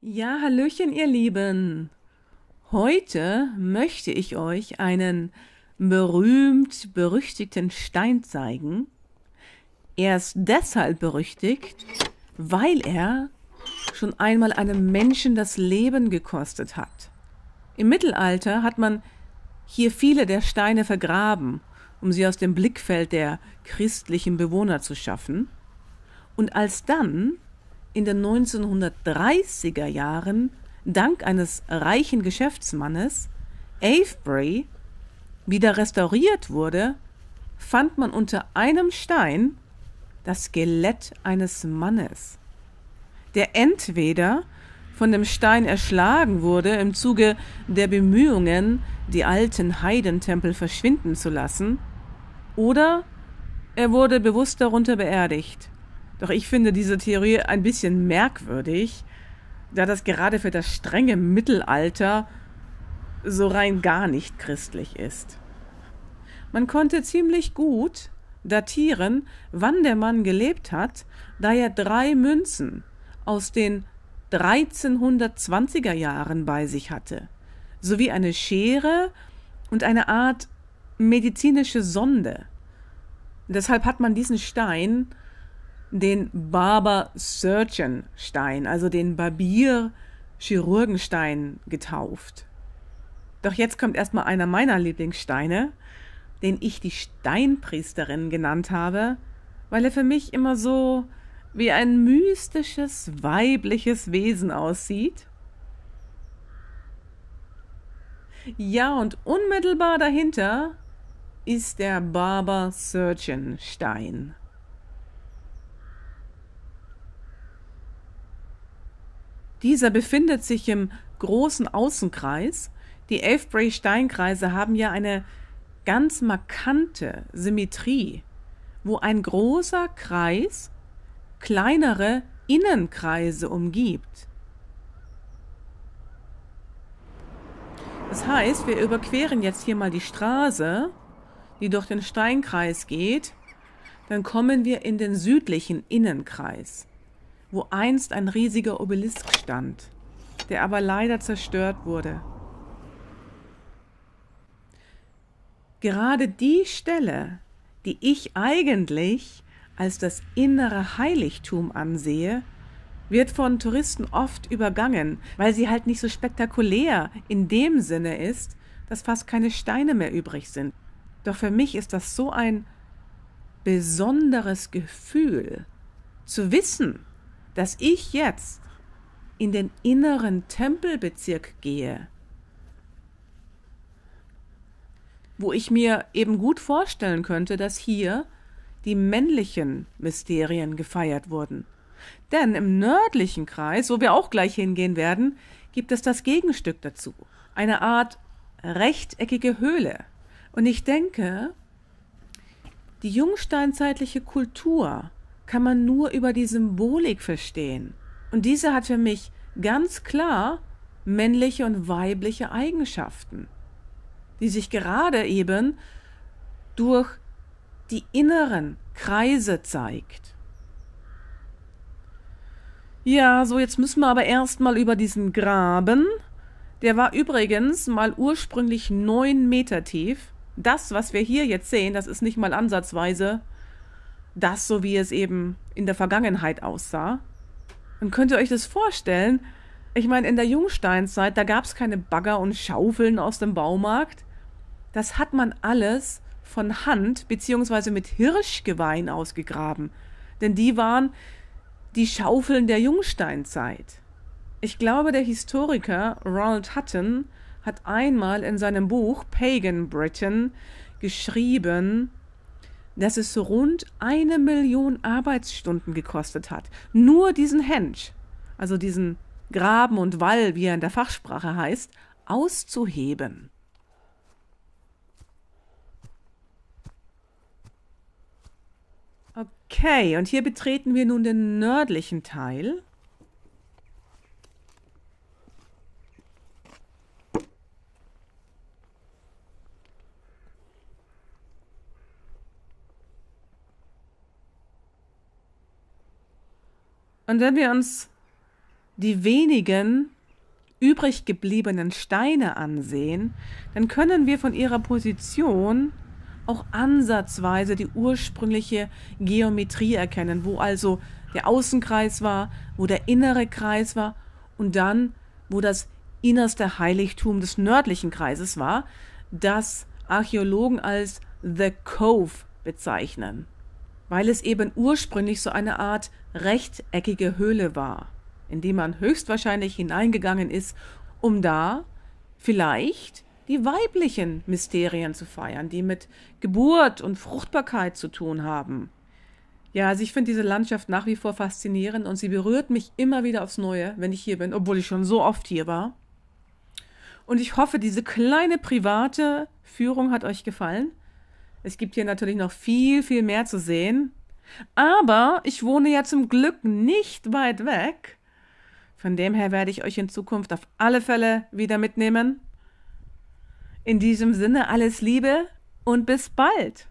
Ja, hallöchen, ihr Lieben. Heute möchte ich euch einen berühmt-berüchtigten Stein zeigen. Er ist deshalb berüchtigt, weil er schon einmal einem Menschen das Leben gekostet hat. Im Mittelalter hat man hier viele der Steine vergraben, um sie aus dem Blickfeld der christlichen Bewohner zu schaffen. Und als dann in den 1930er Jahren dank eines reichen Geschäftsmannes Avebury wieder restauriert wurde, fand man unter einem Stein das Skelett eines Mannes, der entweder von dem Stein erschlagen wurde im Zuge der Bemühungen, die alten Heidentempel verschwinden zu lassen, oder er wurde bewusst darunter beerdigt. Doch ich finde diese Theorie ein bisschen merkwürdig, da das gerade für das strenge Mittelalter so rein gar nicht christlich ist. Man konnte ziemlich gut datieren, wann der Mann gelebt hat, da er 3 Münzen aus den 1320er Jahren bei sich hatte, sowie eine Schere und eine Art medizinische Sonde. Deshalb hat man diesen Stein den Barber-Surgeon-Stein, also den Barbier-Chirurgenstein getauft. Doch jetzt kommt erstmal einer meiner Lieblingssteine, den ich die Steinpriesterin genannt habe, weil er für mich immer so wie ein mystisches, weibliches Wesen aussieht. Ja, und unmittelbar dahinter ist der Barber-Surgeon-Stein. Dieser befindet sich im großen Außenkreis. Die Avebury-Steinkreise haben ja eine ganz markante Symmetrie, wo ein großer Kreis kleinere Innenkreise umgibt. Das heißt, wir überqueren jetzt hier mal die Straße, die durch den Steinkreis geht, dann kommen wir in den südlichen Innenkreis, wo einst ein riesiger Obelisk stand, der aber leider zerstört wurde. Gerade die Stelle, die ich eigentlich als das innere Heiligtum ansehe, wird von Touristen oft übergangen, weil sie halt nicht so spektakulär in dem Sinne ist, dass fast keine Steine mehr übrig sind. Doch für mich ist das so ein besonderes Gefühl, zu wissen, dass ich jetzt in den inneren Tempelbezirk gehe, wo ich mir eben gut vorstellen könnte, dass hier die männlichen Mysterien gefeiert wurden. Denn im nördlichen Kreis, wo wir auch gleich hingehen werden, gibt es das Gegenstück dazu. Eine Art rechteckige Höhle. Und ich denke, die jungsteinzeitliche Kultur kann man nur über die Symbolik verstehen. Und diese hat für mich ganz klar männliche und weibliche Eigenschaften, die sich gerade eben durch die inneren Kreise zeigt. Ja, so jetzt müssen wir aber erstmal über diesen Graben. Der war übrigens mal ursprünglich 9 Meter tief. Das, was wir hier jetzt sehen, das ist nicht mal ansatzweise das, so wie es eben in der Vergangenheit aussah. Und könnt ihr euch das vorstellen? Ich meine, in der Jungsteinzeit, da gab es keine Bagger und Schaufeln aus dem Baumarkt. Das hat man alles von Hand bzw. mit Hirschgeweihen ausgegraben. Denn die waren die Schaufeln der Jungsteinzeit. Ich glaube, der Historiker Ronald Hutton hat einmal in seinem Buch Pagan Britain geschrieben, dass es so rund 1 Million Arbeitsstunden gekostet hat, nur diesen Henge, also diesen Graben und Wall, wie er in der Fachsprache heißt, auszuheben. Okay, und hier betreten wir nun den nördlichen Teil. Und wenn wir uns die wenigen übrig gebliebenen Steine ansehen, dann können wir von ihrer Position auch ansatzweise die ursprüngliche Geometrie erkennen, wo also der Außenkreis war, wo der innere Kreis war und dann, wo das innerste Heiligtum des nördlichen Kreises war, das Archäologen als The Cove bezeichnen, weil es eben ursprünglich so eine Art rechteckige Höhle war, in die man höchstwahrscheinlich hineingegangen ist, um da vielleicht die weiblichen Mysterien zu feiern, die mit Geburt und Fruchtbarkeit zu tun haben. Ja, also ich finde diese Landschaft nach wie vor faszinierend und sie berührt mich immer wieder aufs Neue, wenn ich hier bin, obwohl ich schon so oft hier war. Und ich hoffe, diese kleine private Führung hat euch gefallen. Es gibt hier natürlich noch viel, viel mehr zu sehen. Aber ich wohne ja zum Glück nicht weit weg. Von dem her werde ich euch in Zukunft auf alle Fälle wieder mitnehmen. In diesem Sinne alles Liebe und bis bald.